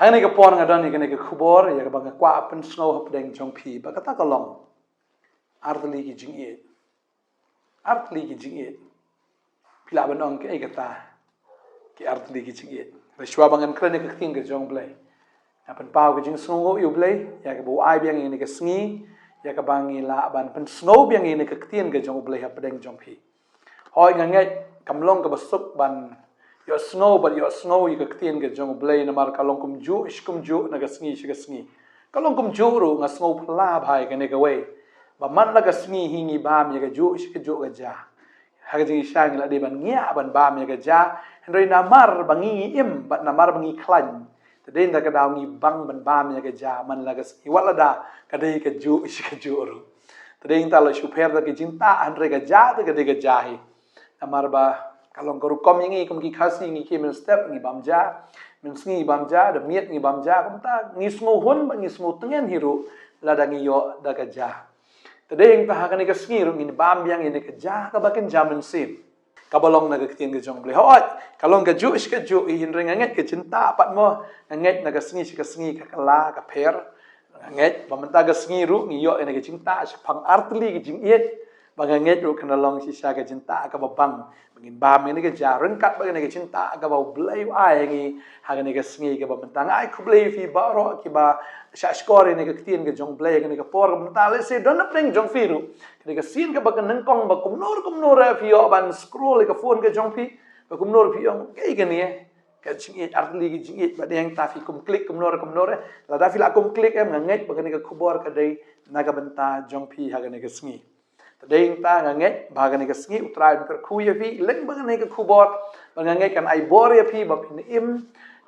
Hang ni kapor ngadon ni kene ke khubor ya ka bang kwa pen snow hap deng jong phi ba kata kalong artylli ki jingieit artylli ki jingieit pila banong ke kata ki artylli ki jingieit ba shwa bangan kren ke ting ke jong blai apan pau ke jing snow yu blai ya ke bu ai biang ni ke sngi ya ka bangi la ban pen snow biang ni ke tien ke jong blai hap deng jong phi hoi ngangai kamlong ka basuk ban yo snow you ka tien ke jong blai na mar kalong kum ju iskum ju na ga sngi kalong kum ju ru nga snow phla bhai ke ne ka wei ba man la ga sngi hingi bam ya ga ju is ke ju ga ja ha ga ji shang la de ban ngia ban bam ya ga ja hendrei na mar bangi im ba na mar bangi klan te den da ka daw ngi bang ban bam ya ga ja man la ga sngi wala da ka dei ka ju is ke ju ru te den ta la shu pher da ke jinta hendrei ga ja de ga ja hi amar ba kalong koru kom ngi kom ki khasi ngi ki men step ngi bamja men sngi bamja da miet ngi bamja kom ta ngi smo hun ngi smo tengen hiru la da ngi yo da ka ja tadeng ta ha ka ni ka sngi ru ngi bam yang ni ka ja ka bakin jamen sim ka balong na ka tien ke jong ble hoi kalong ka ju is ka ju i hin ring nget ke cinta pat mo nget na ka sngi ka kala ka pher nget bamta ka sngi ru ngi yo ni ka cinta phang artylli ki jingieit banganget ru kana long si sha ka cinta ka babang bangin bam ni ka ja rengkat ba ni ka cinta ka ba blai ai ngi ha ni ka sngi ka bamta ngai khu blai fi ba ro ki ba sha score ni ka tien ka jong blai ni ka por ka bamta le se don na preng jong fi ru ni ka sin ka ba ka nang kong ba kum nur fi yo ban scroll ka phone ka jong fi ba kum nur fi yo ke ka ni ka jingieit artylli ki jingieit ba deng ta fi kum click kum nur la da fi la kum click em nget ba ni ka khubor ka dei na ka banta jong fi ha ni ka sngi tadeng ta nganget bagan ka sngi utrai per khu ya fi leng bagan ka khubor banganget kan ai bor ya fi ba pin im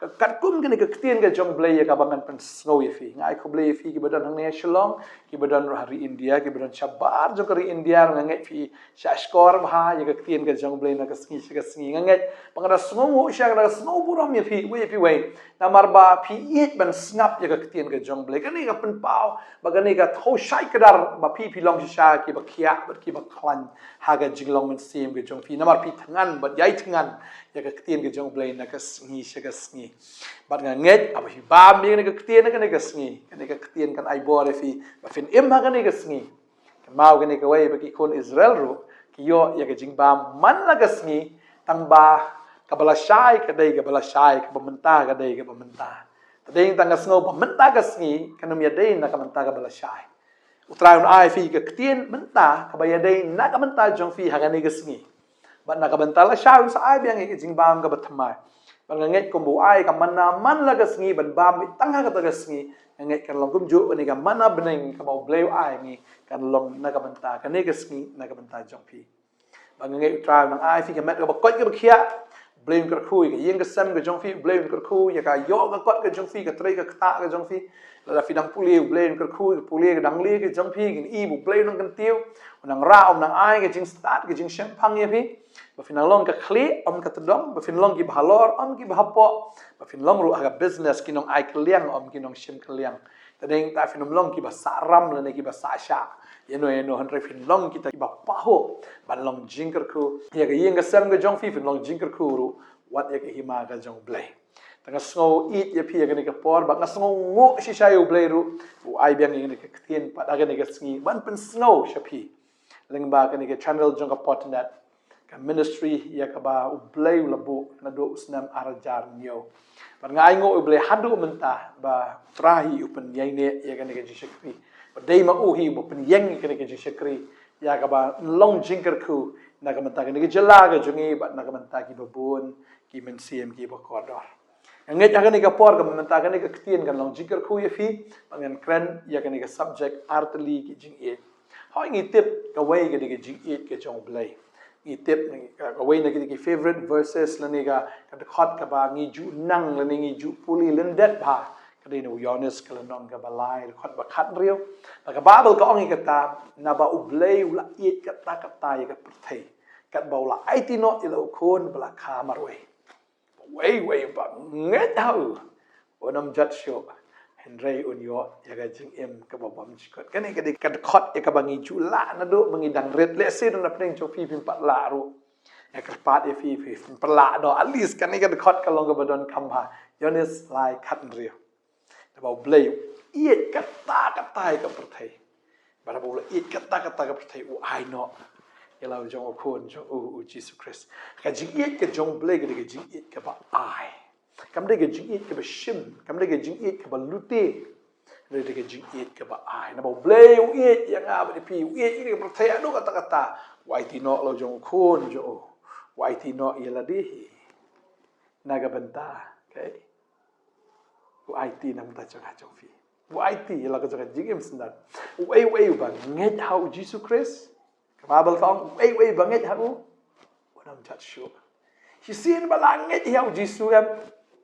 ka kat kum kan ka tien ka jong blai ya ka bangan pen snow ya fi ngai khu blai fi ki badan hang ne Shillong ki badan hari India ki badan chabar jong kari India nganget fi sha skor bha ya ka tien ka jong blai na ka sngi nganget bangada snow sha ka snow buram ya fi we na marba fi it ban snap ya ka tien ka jong blai kan ka pen pau bagan ka thau shai ka dar ba fi long sha ki ba khia ba ki ba khlan ha ga jinglong men sim ka jong fi na mar fi thangan ba yai thangan ya ka tien ka jong blai na ka sngi sha ka sngi bat nga nget aba hi ba mi ne ka tien ka ne ka sngi ka tien kan ai bor fi ba fin im ha ka ne ka sngi mau ka ne ka wei ba ki kon Israel ru ki yo ya ka jing ba man la ka sngi tang ba ka bala shai ka dei ka bala shai ka ba menta ka dei ka ba menta tadeng tang snow ba menta ka sngi kanum ya dei na ka menta ka bala shai utrai un ai fi ka tien menta ka ba ya dei na ka menta jong fi ha ka ne ka sngi ba na ka benta la shai sa ai biang ki jing bam ka ba thamai ba nget ko bu ai ka manna man la ka sngi ban bam tang ha ka ta ka sngi nget kan long kum ju ni ka mana beneng ka ba bleu ai ngi kan long na ka benta ka ne ka sngi na ka benta jong fi ba nget utrai un ai fi ka met ka ba kot ka ba khia blame ka khu ka yeng ka sam ka jong fi blame ka khu ya ka yo ka kot ka jong fi ka trei ka ta ka jong fi la fi dang puli blame ka khu puli ka dang li ka jong fi kin i bu blame nang kan tiu nang ra nang ai ka jing start ka jing sham phang ya fi ba fin long ka khli ka tdom ba fin long ki bhalor ki bhapo ba fin long ru ka business ki nong ai kliang ki nong shim kliang tadeng ta fin long ki ba saram la ne ki ba sa sha yeno han fin long kita ki ba paho ban long jingker khu ya ka yeng ka sam ka jong fi fin long jingker khu ru wat ya ka hima ka jong blai tanga snow eat ya pi ya ka ni ka por ba nga snow ngo shi sha yu blai ru u ai biang ni ka tien pa da ka ni ka sngi ban pen snow sha pi leng ba ka ni ka channel jong ka Potternet ka ministry ya ka ba u blai la bu na do usnam arajar nyo ban nga ai ngo u blai hadu menta ba trahi u pen yai ne ya ka ni ka jishakri dei ma uhi bo pen yeng ka ni ka jishakri ya ka ba long jingker khu na ka menta ka ni ka jala ka jungi ba na ka menta ki babun ki men sim ki ba kodor nget ka ni ka por ka menta ka ni ka tien kan long jingker khu ya fi bangan kren ya ka ni ka subject artylli ki jingieit hoi ngi tip ka wei ka ni ka jingieit ka jong blai ngi tip ni ka wei na ki favorite verses la ni ka khot ka ba ngi ju nang la ni ngi ju puli len det ba kadai no yones kala non ka balai khot ba khat riu ka babel ka ongi kata na ba ublei ula it kata ya ka perthei kat ba ula it no ila khon bala kha marwe wei ba nget hau onam jat sho hendrei un yo ya ga jing em ka ba bam chikot kan ka de kat khot ya ka bangi ju la na do bangi dang ret le se na pning cho fi pat la ru ya ka pat e fi pat la do at least kan ka khot ka long ka ba don kam ha yones lai khat riu Bao blay iet kata ka perthai. Bara bao iet kata ka perthai u ai no. Yalau jong khon jong u Jesus Christ. Ka jing iet ka jong blay ka jing iet ka ba ai. Kam de ka jing iet ka ba shim, kam de ka jing iet ka ba lute. Re de ka jing iet ka ba ai. Na bao blay u iet yang a ba de pi u iet ka perthai adu kata. Wai ti no lo jong khon jo. Wai ti no yala de. Naga benta, okay? U IT nam ta chang ha chong fi. U IT la ka chang jing im snat. U ai ba nget how Jesus Christ. Ka Bible kong u ai ba nget how. Nam chat shu. Hi sin ba la nget how Jesus am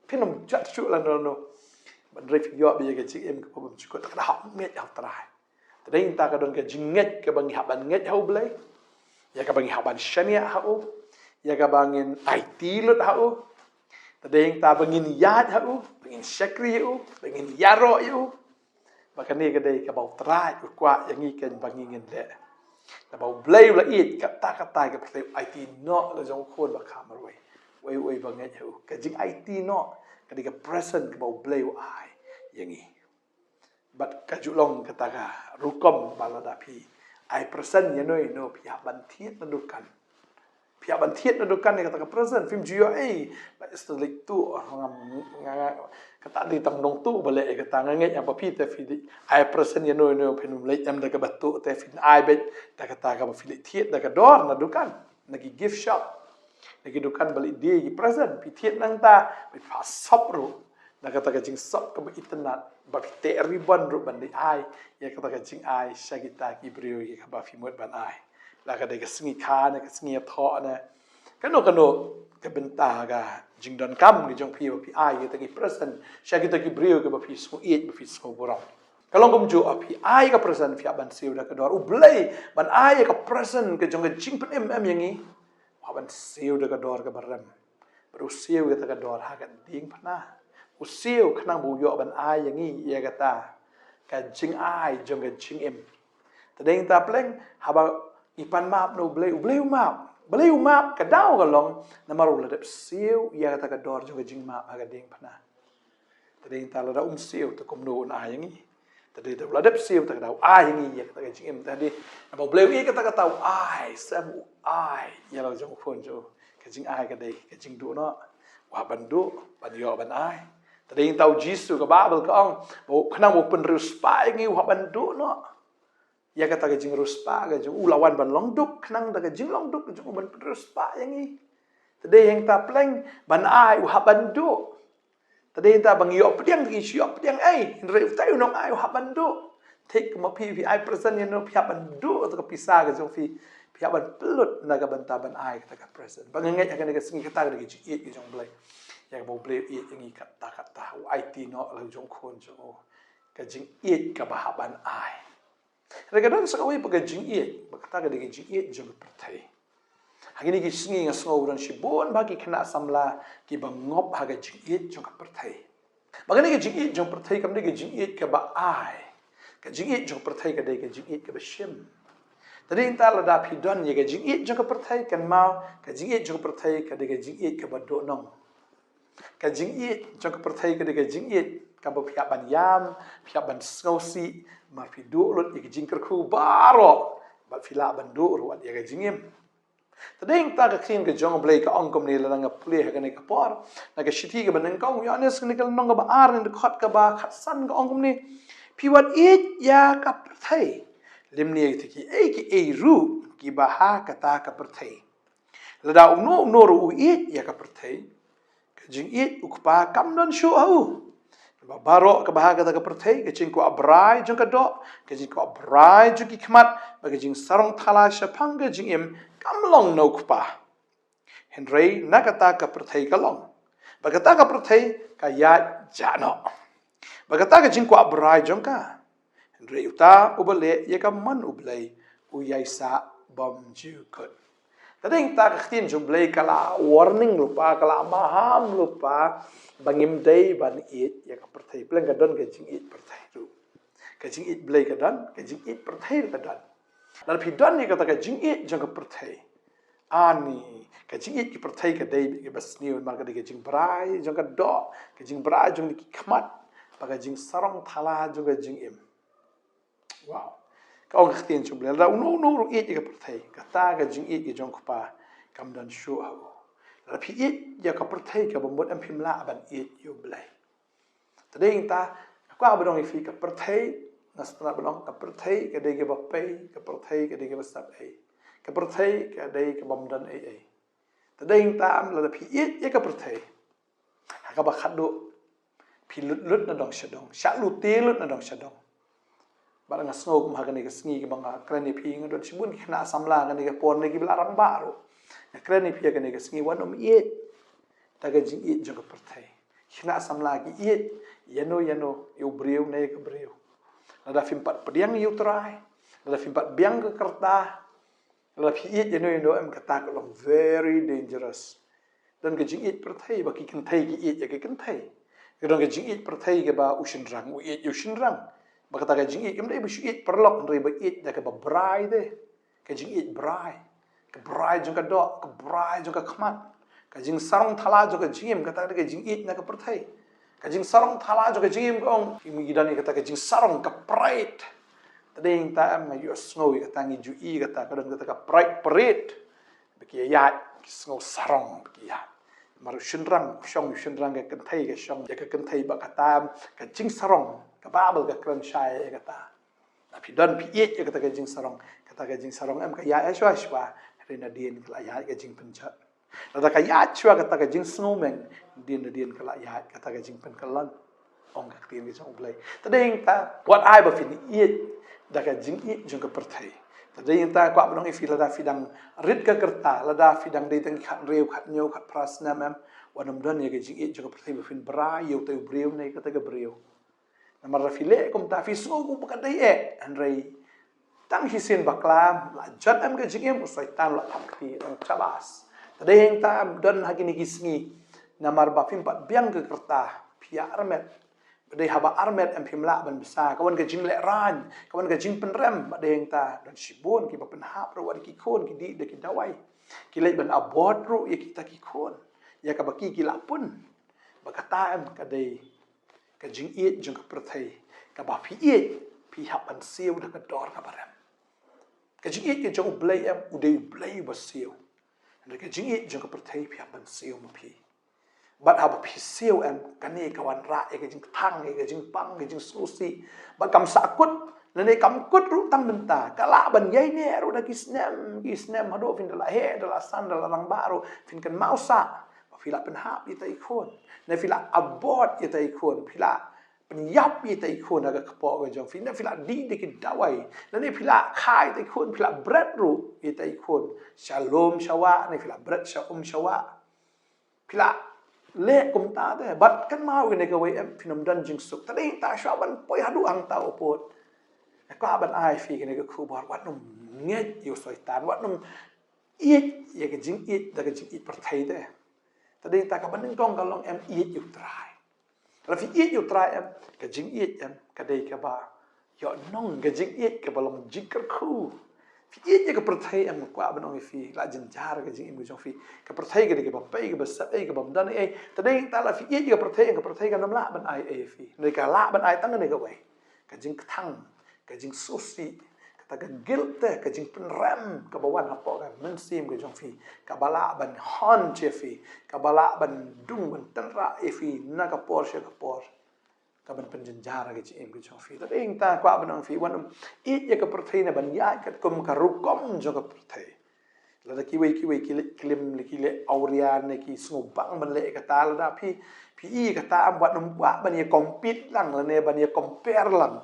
pinum chat shu la no. Ban ref yo bi ga jing im ka pom chu ko ta ha nget how trai. Ta dei ta ka don ka jing nget ka bang ha ban nget how blai. Ya ka bang ha ban shania how. Ya ka bangin IT lut how. Tadeng ta bangin yad hau, bangin syakri hau, bangin yaro hau. Maka ni kadai ka bau trai kwa yang ikan bangingin le. Na bau blay la it kata ka pertai IT no la jong khon ba khamar wei banget hau. Ka jing IT no kadai ka present ka bau blay ai yang i. But ka julong kata ka rukom balada pi. Ai present ya no pi ban thiet na dukan. Pihak bantiet na dukan ni kata present film jiwa setelik tu kata di tam dong tu balik kata nganget yang papi te fili ai present ya no penum lek am da ka batu te fin ai bet da kata ka fili tiet da ka dor na dukan lagi gift shop lagi dukan balik dia gi present pi tiet nang ta pi pa sop ru da kata ka jing sop ka internet ba pi te ribbon ru ban di ai ya kata ka jing ai syagita ki brio ki ka ba fi mot ban ai la ka de ka singi kha na ka singi tho na kano ka benta ka jing don kam ni jong pi ai ta ki present syagita ki brio ka ba fi smu it ba fi smu borong kalong kum jo api ai ka present fi ban siu da ka dor u blai ban ai ka present ka jong ka jing pen yang i wa ban siu da ka dor ka baram baru siu ka ta ka dor ha ka ding pana u siu khnang bu yo ban ai yang i ya ka ta ka jing ai jong ka jing em ta ding ta pleng ha ba ipan map no blay map ka dau ka long na maru la dep siu ya ta ka dor jong ka jing map ha ka ding pana ta ding ta la da siu ta kom no na yang i ta de la dep siu ta ka dau ai yang i ya ta ka jing em ta de na ba blay i ka ta ka tau ai sam ai ya la jong phon jo ka jing ai ka de ka jing du no wa ban du ban yo ban ai ta ding tau jisu ka babel ka ong bo khnang bo pen ru spa yang i wa ban du no ya kata ka jing ruspa ka jing ulawan ban long duk khnang da ka jing long duk jing ban ruspa yang i tade yang ta pleng ban ai ha ban du tade ta bang yo pdiang ki yo pdiang ai re tai nong ai ha ban du take ma pi ai present no pi ban du ta ka pisa ka jong fi ban pelut na ka ban ta ban ai ta ka present bang ngai ka ka singi kata ka ji it ki jong blai ya bo blai it yang i kata IT no la jong khon jong ka jing it ka ba ban ai Regadang sa kaway pagka-jingiet, pagkataga di jingiet jong pertai. Hagini ki singi nga sngow dan shibon bagi kena samla ki bangop haga jingiet jong pertai. Bagani ki jingiet jong pertai kam di ki jingiet ka ba ai. Ka jingiet jong pertai ka di ka jingiet ka ba shim. Tadi inta la da pidon ye ka jingiet jong pertai kan mau ka jingiet jong pertai ka di ka jingiet ka ba do nong. Ka jingiet jong pertai ka di ka jingiet ka ba pihak ban yam, pihak ban sngosi mar fi do lot ye jing kerku baro ba fila ban do ro ye ga jingim tadeng ta ka khin ka jong blai ka ong kom ni la nga ple ha ka ne ka por na ka shiti ka ban kong ya nes ni ka nong ba ar ni khot ka ba khat san ka ong kom ni pi wat it ya ka thai lim ni ki e ru ki ba ha ka ta ka thai la da no ru it ya ka thai ka jing it u pa kam non shu au Baro ka bahaga ta ka perthai ka jing ko abrai jong ka do ka jing ko abrai jong ki khmat ba ka jing sarong thala sha phang ka jing em kam long no kpa henrei na ka ta ka perthai ka long ba ka ta ka perthai ka ya jano ba ka ta ka jing ko abrai jong ka henrei uta ubale ye ka man ublai u yai sa bom ju kot tadeng ta ka khtin jong blai kala warning lupa kala maham lupa bangim dei ban it ya ka perthai pleng ka don ka jing it perthai ru ka jing it blai ka don ka jing it perthai ka don la phi don ni ka ta ka jing it jong ka perthai ani ka jing it ki perthai ka dei ki bas ni ma ka de ka jing brai jong ka do ka jing brai jong ki khmat baka jing sarong thala juga jing im. Wow. Kau ngertiin coba. Lalu unu it ke pertai. Kata ke jing it ke jong kupa kam dan shu au. Lalu it ya ke pertai ke bambut em pimla ban it you belai. Tadi kita aku abang ifi ke pertai nasna belong ke pertai ke dege bapai ke pertai ke dege besar ai. Ke pertai ke dege bamdan ai. Tadi kita lalu it ya ke pertai. Haka bakado pilut na dong shadong. Shalu tilut na dong shadong. Barang snow kum hagan ke sngi ke banga krani pi ngadon sibun kena samla ngani ke pon lagi belarang baru. Na krani pi hagan ke sngi wanom it. Taga jing it jaga pertai. Kena samla ki it yano yu breu na ke breu. Nada fimpat pediang yu try. Nada fimpat biang ke kerta. Nada pi it yano em kata kolong very dangerous. Dan ke jing it pertai baki kentai ki it ya ke kentai. Kedong ke jing it pertai ke ba ushin rang u it ushin rang. Baka taga jing it kemdai bu it perlok ndri ba it da ke ba brai de. Ke jing it brai. Ke brai jong ka dok, ke brai jong ka khmat. Ka jing sarong thala jong ka jing kata ke jing it na ke pertai. Ka jing sarong thala jong ka jing kong imi gidani kata ke jing sarong ka pride. Tading ta am yu snow kata ngi ju i kata kadang kata ka pride parade. Baki ya snow sarong baki ya. Maru shinrang shinrang ke kentai ke shong ya ke kentai ba kata ka jing sarong ka babel ka kran shai kata. Tapi don pi it ya kata ka jing sarong em ka ya shwa rena dien kala ya ka jing penjat. Lada ka ya shwa kata ka jing snowman dien kala ya kata ka jing pen kalan ong ka tin ke jong blai. Tading ta what I ba fin it da ka jing it jong ka pertai. Tadi yang tak kuat belum ifi lada fidang rit ke kerta lada fidang day teng khat reu khat nyo khat prasna mem wanam dan ya ke jing it juga pertai befin bra yo te breu nei kata ke breu namar rafile kom ta fi so ku pakat dai andrei tang hisin baklam la jat am ke jing em usai tan la thakti ang chabas tadi yang tak dan hakini kisngi namar ba fim pat biang ke kerta pia armet Badai haba armet em pimla ban besar kawan ke jing lek ran kawan ke jing penrem badai yang ta dan sibun ki ba penhap ro wadi ki kon ki di de ki dawai ki lek ban abot ro ya kita ki kon ya ka baki ki lapun bakata em kadai ka jing it jung ka perthai ka ba pi it pi hap ban siu da ka dor ka barem ka jing it ke jung blai em udai blai ba siu and ka jing it jung ka perthai pi hap ban siu ma pi But haba pisau em kani kawan ra ke jing thang ke jing pang ke jing susi ba kam sakut nene kam kut ru tang benta kala ban yai ne ru da kisnem hado fin dala he dala san dala lang baru fin kan mausa ba fila pen hap ita ikon ne fila abot ita ikon fila pen yap ita ikon aga kpo ke jong fin ne fila di de ki dawai ne fila khai ita ikon fila bread ru ita ikon shalom shawa ne fila bread shawa fila le kum ta de bat kan mau ne ka wei em phinom dan jing suk tadi ta sha ban poi hadu ang ta opot ka ban ai fi ne ka khubor wat num nge yu soi tan wat num it ye ka jing it da ka jing it per thai de tadi ta ka ban ning kong ka long em it yu try la fi it yu try em ka jing it em ka dei ka ba yo nong ka jing it ka balong jing ka khu fi it ye ka per thai em kwa ban ong fi la jin jar ka jing im jong fi ka per thai ka de ka ba pai ka ba sa ai ka bam dan ai tadi ta la fi it ye ka per thai ka nam la ban ai ai fi ne ka la ban ai tang ne ka wei ka jing thang ka jing susi ka ta ka guilt ka jing pen ram ka ba wan hapo ka men sim ka jong fi ka bala ban hon che fi ka bala ban dung ban tan ra ai fi na ka por she ka por ka ban pen jar ka jing im ka jong fi tadi ta kwa ban ong fi wan it ye ka per thai na ban ya ka kum ka ru kom jong ka per thai la da ki wei klim le ki le aurian ne ki snu bang ban le ka ta la da pi i ka ta am wat num wa ban ye compete lang la ne ban ye compare lang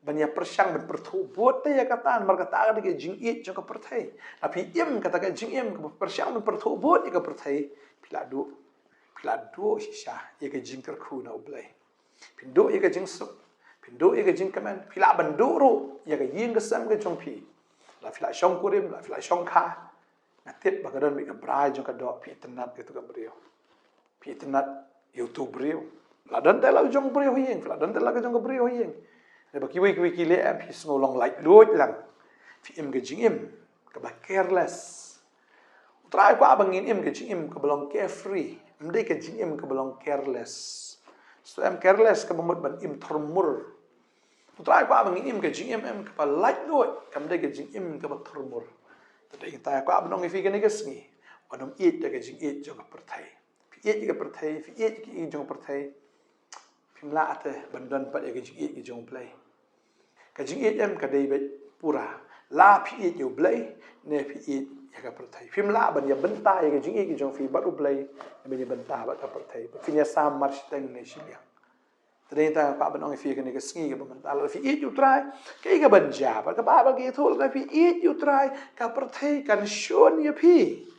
ban ye persang ban perthu bot te ya ka ta mar ka ta ke jing it jong ka per thai la pi im ka ta ka jing im ka persang ban perthu bot ye ka per thai pila do sha ye ka jing ter khu na ublai pindo ye ka jing su pindo ye ka jing kaman pila ban do ro ye ka yin ka sam ka jong pi la pila shong kurim la pila shong kha Natip bagadan mi ka brai jong ka do pi tenat itu ka brio. Pi tenat YouTube brio. La dan te la jong brio hieng, la dan te la jong ka brio hieng. Ne ba ki ki le am his no long like loit lang. Fi im ga jing im ka ba careless. Try ko abangin im ga jing im ka belong carefree. Mde ka jing im ka belong careless. so em careless ka bamut ban im thormur utrai kwa bang im ka jing em ka light noi kam de ka jing im ka thormur tadai ta kwa banong fi ka ni ka sngi onom eat da ka jing eat jong ka perthai fi eat ka perthai fi eat ki jong perthai phim la ate bandan pa ka jing eat ki jong play ka jing eat em ka dei be pura la fi eat you play ne fi eat ya ka perthai phim la ban ya benta ya ka jing eat ki jong fi ba u play ne ya benta ba ka perthai phim ya sam mar steng ne Shillong tadai ta kwa banong fi ka ni ka sngi ka ban ta la fi eat you try ka ka ban ja ba ka ba ki thol ka fi eat you try ka perthai kan shon ya phi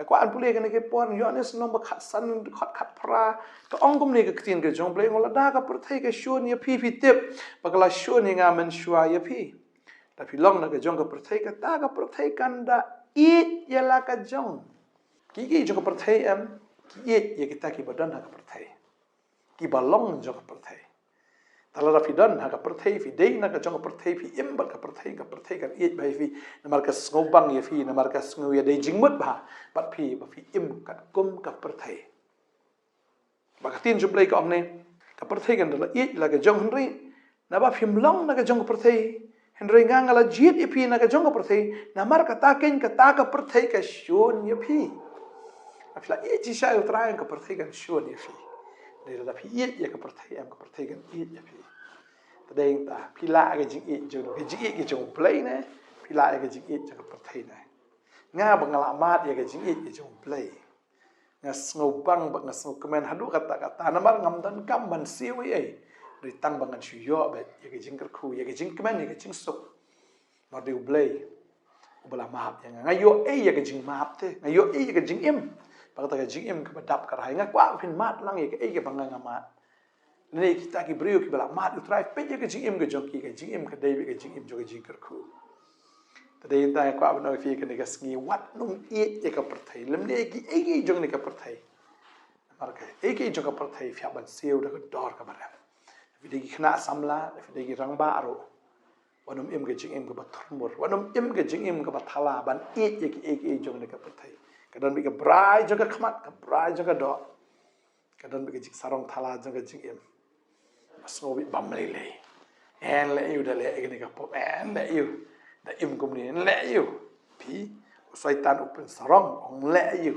kwa an pule ka ni ke pon yo ne snom ba khat san khat pra ka ong kum ni ka tin ka jong play ngola da ka perthai ka shon ya phi tip ba ka la shon nga man shwa ya phi ta phi long na ka jong ka perthai ka ta ka perthai kan da eat ya la ka jong ki jong ka perthai em ki eat ya kita ki badan ha ka perthai ki balong jong ka perthai tala fi dan ha ka perthai fi dei na ka jong ka perthai fi im ba ka perthai kan eat bai fi na mar ka ngobang ya fi na mar ka sngu ya dei jingmut ba bat fi ba fi im ka kum ka perthai ba ka tin jublai ka ong ne ka perthai kan da eat la ka jong henry na ba phim long na ka jong ka perthai henry nga ngala jit ya fi na ka jong ka perthai na mar ka ta ka perthai ka shon ya fi afla eat ji sha utra ka perthai kan shon ya fi để là phi ít ya ka perthai em ka perthai kan ít ya phi tadeng ta phi la ka jing ít jong ka jing ít ki jong play ne phi la ka jing ít ka perthai ne nga bangala mat ya ka jing ít ki jong play nga snow bang ba nga snow kemen hadu kata namar ngam dan kam ban siwi ai ri tang bangan shu yo bet ya ka jing khu ya ka jing kemen ya ka jing sok mar de play ubala map ya nga yo ai ya ka jing map te nga yo ai ya ka jing im pakata ka jing im ka badap ka rahi nga kwa phin mat lang ye ka ei ka banga nga mat ne kita ki brio ki bala mat utrai pe ye ka jing im ka jong ki ka jing im ka dei ka jing im jo ka jing kar khu tadei ta kwa bano fi ka ne ka sngi wat nung eat ye ka perthai lem ne ki ei ki jong ne ka perthai mar ka ei ki jong ka perthai fya ban siu da ka dor ka bara fi de ki khna samla fi de ki rang ba ro wanum im ka jing im ka bathmur wanum im ka jing im ka bathala ban eat ye ki ei ki jong ne ka perthai kadang bika brai jaga khamat ka brai jaga do kadang bika jik sarong thala jaga jing im masno bi bam le le en le yu da le ni ka pop en le yu da im kum ni le yu pi saitan open sarong ong le yu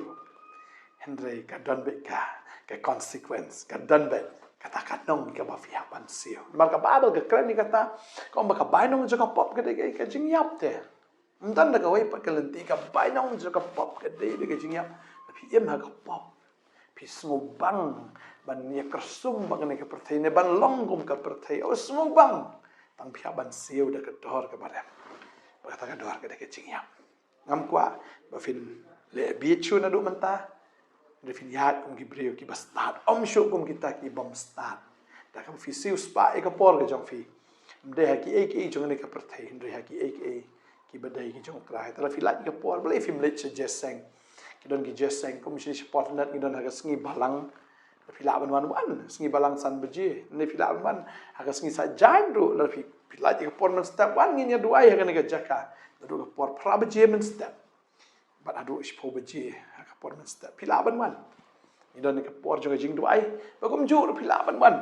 hendrei kadang bika ka consequence kadang be kata kadang ka ba fi hapan sio mar ka babel ka kren ni kata ko ba ka bai nong jaga pop ka de ka jing yap te dan da ka wai pa ka lenti ka bai nong jo ka pop ka dei be ka jing yap phi em ha ka pop phi smu bang ban ni kersum bang ni ka perthai ne ban long gum ka perthai o smu bang tang phia ban siu da ka dor ka bare ba ta ka dor ka de ka jing yap ngam kwa ba fin le bi chu na du man ta de fin yat kum ki breu ki ba start om shu kum kita ki bom start da ka fi siu spa e ka por ka jong fi de ha ki e jong ni ka perthai hindri ha ki e ki badai ki jong trai tala filat ki por beli film lit suggesting ki don ki suggesting kom shi Potternet ki don ha sngi balang filat ban wan sngi balang san beji ne filat ban ha sngi sa jan ru la filat ki por man step wan ngi nya duai ha ka jaka du ka por pra beji man step bat adu is po beji ha ka por man step filat ban ni don ka por jong jing duai ba kom ju filat ban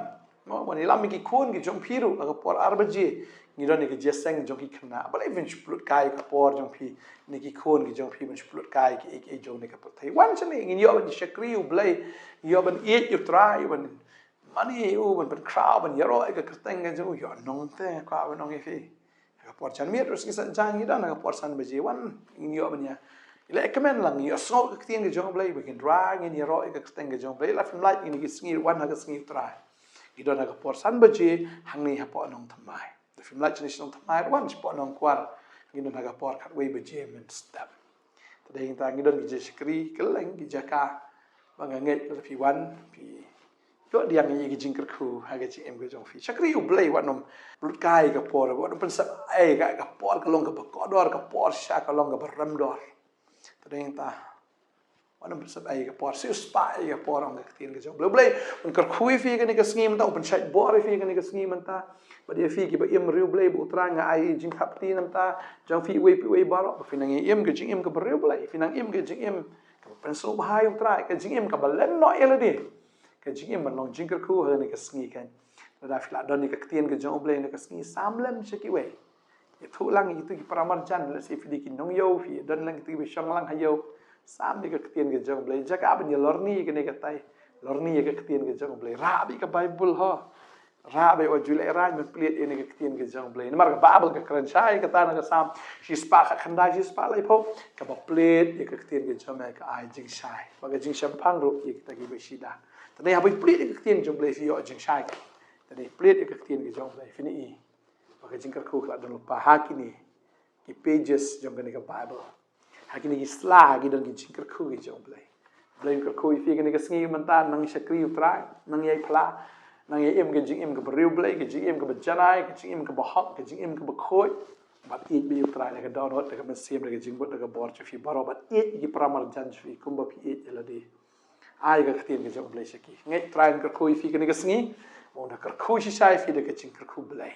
no wan ilam ki khon ki jong phiru ka por ar beji ni don ki jeseng jong ki khna bale vin splut kai ka por jong phi ni ki khon ki jong phi vin splut kai ki ek jong ne ka perthai wan chane ngi yo ban shakri u blai yo ban eat you try ban money u ban crowd ban yaro ka krteng ga jo yo nong te ka ban nong fi ka por chan mir us ki san jang ni dan ka por san beji wan ngi yo ban ya ile kemen lang yo so ka tin ga jong blai we can drag in yaro ka krteng ga jong blai la film like ni ki sngi wan ha ka sngi try i don ka por san beji hangni ha po Nongthymmai film like jenis Nongthymmai wan spot nong kwar ngidon haga por khat wei beje men step tadai kita ngidon ki jeskri keleng ki jaka banga nget la fi wan fi to diang yi ki jingker khu haga chi em go jong fi sakri u blai wan nom lut kai ka por wan pen sa ai ka por ka long ka ko dor ka por sha ka long ka ram dor tadai kita wan pen sa ai ka por si spa ai ka por ong ka tin ka jong blai un ka khui fi ka ni ka sngim ta open chat bor fi ka ni ka sngim ta ba dia fi ki ba im riu blai bu tra nga ai jing khap ti nam ta jong fi wei baro ba fi nang im ka jing im ka riu blai fi nang im ka jing im ka pen so ba hai tra ka jing im ka ba len no ele di cái chính em mình lòng chính cái khu hơn này cái sinh cái là phải là đòn này cái tiền cái trong bên này cái sinh 3 lần chứ cái vậy thu lăng itu cái paramarjan là sẽ phải đi cái nông yêu phi đòn lăng cái bị song lăng hay yêu 3 cái tiền cái trong bên chắc apa ni lorni cái này cái tay lorni cái tiền cái trong bên ra bị cái bible ha ra bị wajul ra mình plate ini cái tiền cái trong bên mà cái bible cái keren sai cái ta nó cái sam she spa cái khanda she spa lại po cái plate cái tiền cái trong này cái ai jing sai và cái jing champagne rồi cái cái bị sidaแต่เนี่ยไปเปลี่ยนอีกเตียนจงเลยฟิโอจึงใช่แต่เนี่ยเปลี่ยนอีกเตียนก็จงเลยฟินี่ว่าก็จึงกระคุกละดนป่าฮักนี่กี่ pages จงกันในกับ Bible ฮักนี่กี่ slide กี่ดนกี่จึงกระคุกจงเลยเลยกระคุกฟิกันในกับสงีมันตานังชักรีอุตรายนังยัยพลานังยัยเอ็มกับจึงเอ็มกับริวเลยกับจึงเอ็มกับจันไอกับจึงเอ็มกับฮอกกับจึงเอ็มกับโคยบัดอีดไปอุตรายเลยกับดาวน์โหลดเลยกับมันเสียมเลยกับจึงบุตรเลยกับบอร์ดจะฟิบาร์บัดอีดกี่ประมาณจันฟิคุมบับอีดเอลดีai cái tiền cái trong bể sẽ kí ngay trai cái khui phi cái sinh muốn là cái khui sai phi được cái chính cái khui bể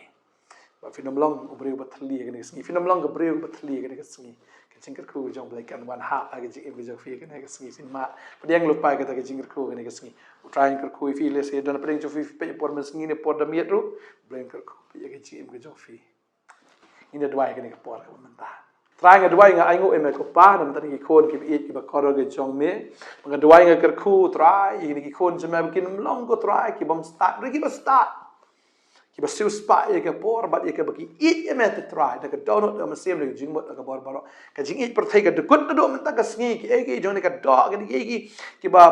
và phi nông long bêu bát li cái sinh phi nông long cái bêu bát li cái sinh cái chính cái khui trong bể cái one half cái chính cái trong phi cái sinh phi mà bây lúc bài cái chính cái khui cái sinh trai cái khui phi lấy sẽ đơn bên trong phi bây giờ mình sinh này pod đam yết rồi bể cái khui cái chính cái trong phi ini dua cái pod cái mình ta trai nga duai nga aingo eme ko pa nam tani ki khon ki it ki ba koro ge jong me nga duai nga kar khu trai ni ki khon jame kin long ko trai ki bam start ri ki ba start ki ba siu spa ye ke por ba ye ke ba ki it eme te trai da ka donut am sem le jing mot ka bor baro ka jing it per thai ka dukut do man ta ka sngi ki e ki jong ne ka do ki ba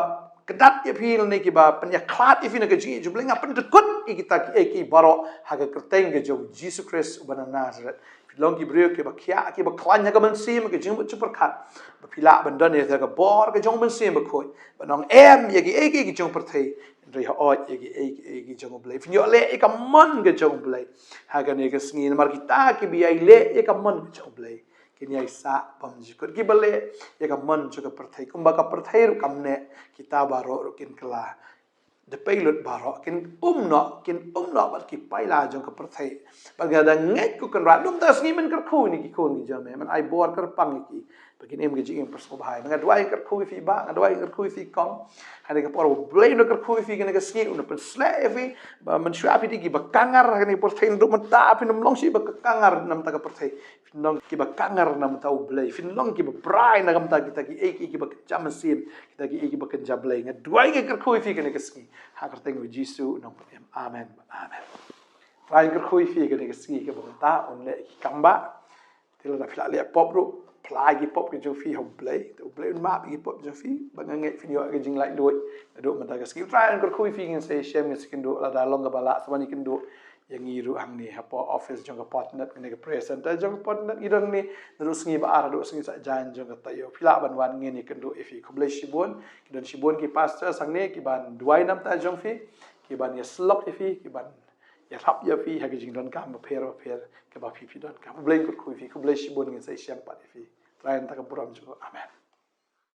kedat ye phil ne ki ba panya klat ye phil ne ka jing ju bling apa dukut ki ta ki e ki baro ha ka kerteng ge jong Jesus Christ ubana Nazareth long ki brio ke bakhya ki bakhlan ka man sim ke jing chu perkhat ba phila bandan ye ka bor ke jong man sim ba khoi ba nong em ye ki jong per thai ri ha oi ye ki jong blai fin yo le e ka man ke jong blai ha ga ne ke sngi mar ki ta ki bi ai le e ka man ke jong blai ki ni ai sa pam ji ko ki bale ye ka man chu ka per thai kum ba ka per thai ru kam ne kita ba ro kin kala de pilot baro kin umno bat ki paila jong ka perthai baga da ngai ku kan ra dum ta sngi men kar khu ni ki khu ni jame man ai bor kar pang ki bakin em ge jing per so bhai nga dwai kar khu fi ba nga dwai kar khu fi kong hade ka por blai no kar khu fi ga sngi un per sle fi ba man shwa fi ki ba kangar ni por thain du man ta fi nam long si ba kangar nam ta ka perthai fin long ki ba kangar nam ta u blai fin long ki ba brai na gam ta ki ba cham sim kita ki ba kan jablai nga dwai kar khu fi ga sngi ha kerteng with Jesus Nongkhryiem amen amen rai ker khui fi ke ski ke bong ta on le kamba til da phla le pop ru plai ki pop ke jo fi hom play to play ma ki pop jo fi ba nge fi yo ke jing lai doi do ma ta ke ski rai ker khui fi ngen se shem nge skin do la da long ga bala samani kin do yang iru ang ni ha po office jong ka potnet ne ke present ta jong potnet idong ni ru sngi ba ar do sngi sa jan jong ka tayo phila ban wan nge ni ken do ifi khoble shibon ki don shibon ki pastor sang ne ki ban duai nam ta jong fi ki ban ya slok ifi ki ban ya rap ya fi ha ki jing don kam pher ke ba fi don kam bleng ko fi khoble shibon nge sa shem pa ifi train ta ka puram jo amen